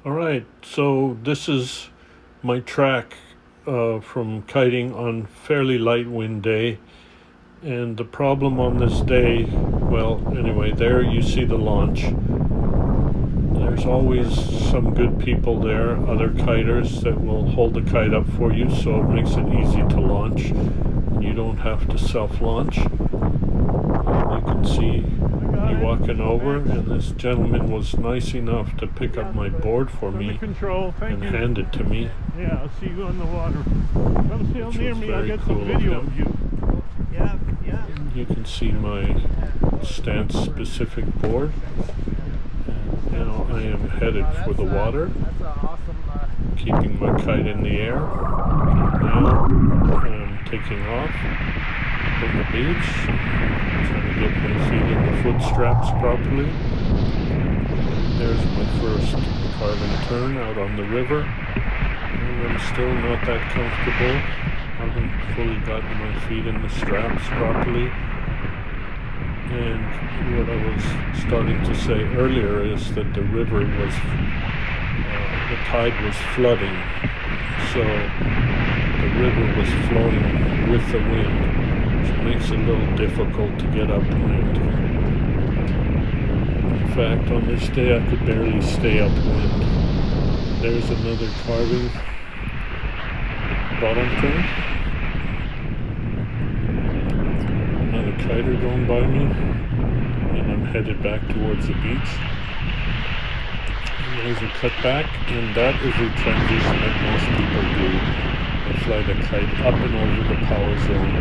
All right, so this is my track from kiting on fairly light wind day. And the problem on this day, well, anyway, there you see the launch. There's always some good people there, other kiters that will hold the kite up for you, so it makes it easy to launch. And you don't have to self-launch. You can see me walking over, and this gentleman was nice enough to pick up my board for me and hand it to me. Yeah, I'll see you on the water. Come sail near me, I'll get some video of you. Yeah. You can see my stance specific board. And now I am headed for the water, keeping my kite in the air. Now I'm taking off from the beach, trying to get my feet in the foot straps properly. There's my first carving turn out on the river, and I'm still not that comfortable. I haven't fully gotten my feet in the straps properly. And what I was starting to say earlier is that the river was, the tide was flooding, so the river was flowing with the wind, which makes it a little difficult to get upwind. In fact, on this day I could barely stay upwind. There's another carving bottom turn. Another kiter going by me, and I'm headed back towards the beach. And there's a cutback, and that is a transition that most people do. They fly the kite up and over the power zone.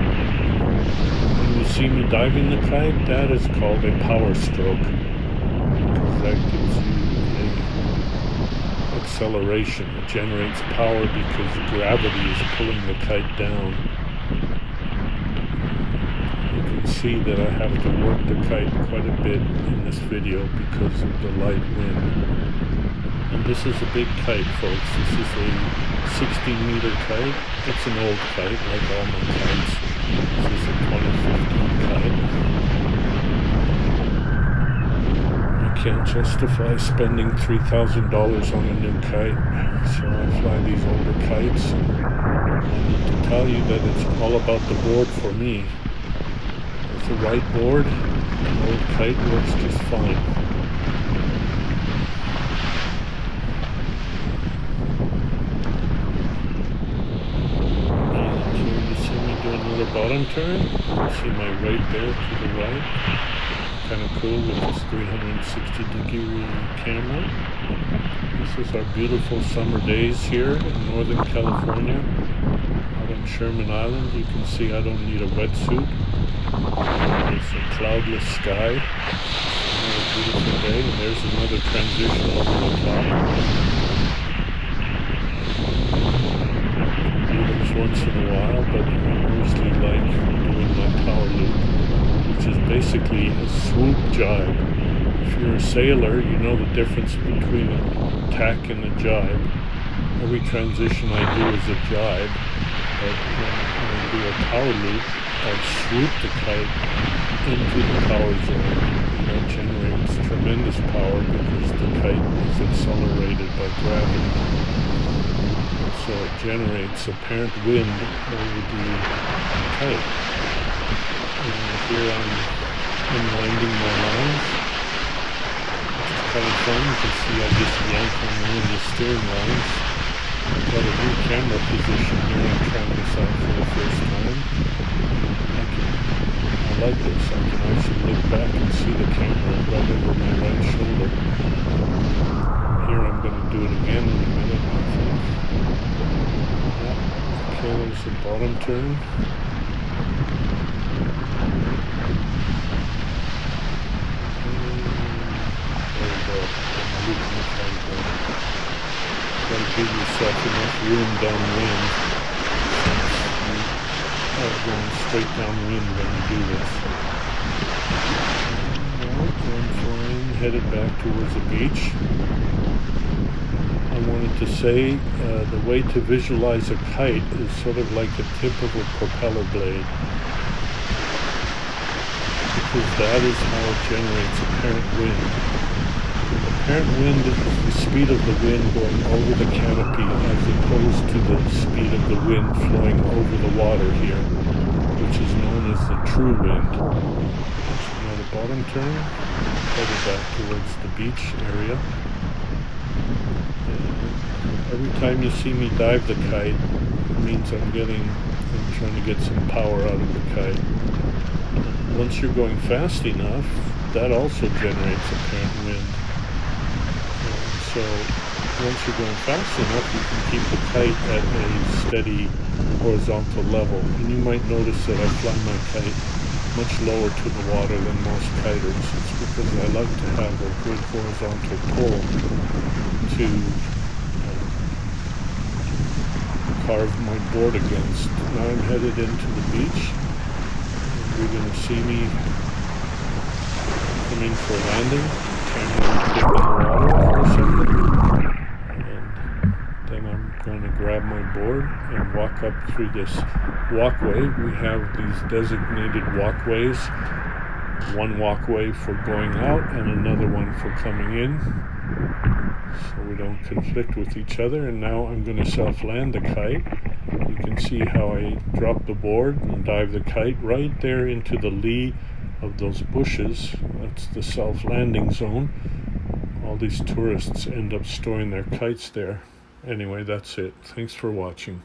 When you see me diving the kite, that is called a power stroke, because that gives you an acceleration. It generates power because gravity is pulling the kite down. See that I have to work the kite quite a bit in this video because of the light wind. And this is a big kite, folks. This is a 60-meter kite. It's an old kite, like all my kites. This is a 2015 kite. I can't justify spending $3,000 on a new kite, so I fly these older kites. And I need to tell you that it's all about the board for me. The right board, an old kite works just fine. And here you see me do another bottom turn. You see my right there to the right. Kind of cool with this 360-degree camera. This is our beautiful summer days here in Northern California. Out on Sherman Island, you can see I don't need a wetsuit. There's a cloudless sky. Another beautiful day, and there's another transition over the top. I do those once in a while, but I mostly like doing my power loop, which is basically a swoop jibe. If you're a sailor, you know the difference between a tack and a jibe. Every transition I do is a jibe, but when I do a power loop, I swoop the kite into the power zone, and that generates tremendous power because the kite is accelerated by gravity. So it generates apparent wind over the kite. And here I'm unwinding my lines, which is kind of fun. You can see I just yanked on one of the steering lines. I've got a new camera position here. I'm trying this out for the first time. I like this. I can actually look back and see the camera right over my right shoulder. Here I'm going to do it again in a minute, I think. Yeah. Okay, there's the bottom turn. There we go. I'm looping the kite down. Got to give yourself enough room downwind. Going straight downwind when you do this. Alright, I'm flying, headed back towards the beach. I wanted to say the way to visualize a kite is sort of like the tip of a propeller blade, because that is how it generates apparent wind. And apparent wind is the speed of the wind going over the canopy as opposed to the speed of the wind flowing over the water here, which is known as the true wind. So now the bottom turn, headed back towards the beach area. And every time you see me dive the kite, it means I'm trying to get some power out of the kite. Once you're going fast enough, that also generates apparent wind. So once you're going fast enough, you can keep the kite at a steady horizontal level. And you might notice that I fly my kite much lower to the water than most kiters. It's because I like to have a good horizontal pull to carve my board against. Now I'm headed into the beach. You're going to see me coming for landing. Camera dip in the water for a second. And then I'm going to grab my board and walk up through this walkway. We have these designated walkways. One walkway for going out and another one for coming in, so we don't conflict with each other. And now I'm going to self-land the kite. You can see how I drop the board and dive the kite right there into the lee of those bushes. That's the self-landing zone. All these tourists end up storing their kites there. Anyway, that's it. Thanks for watching.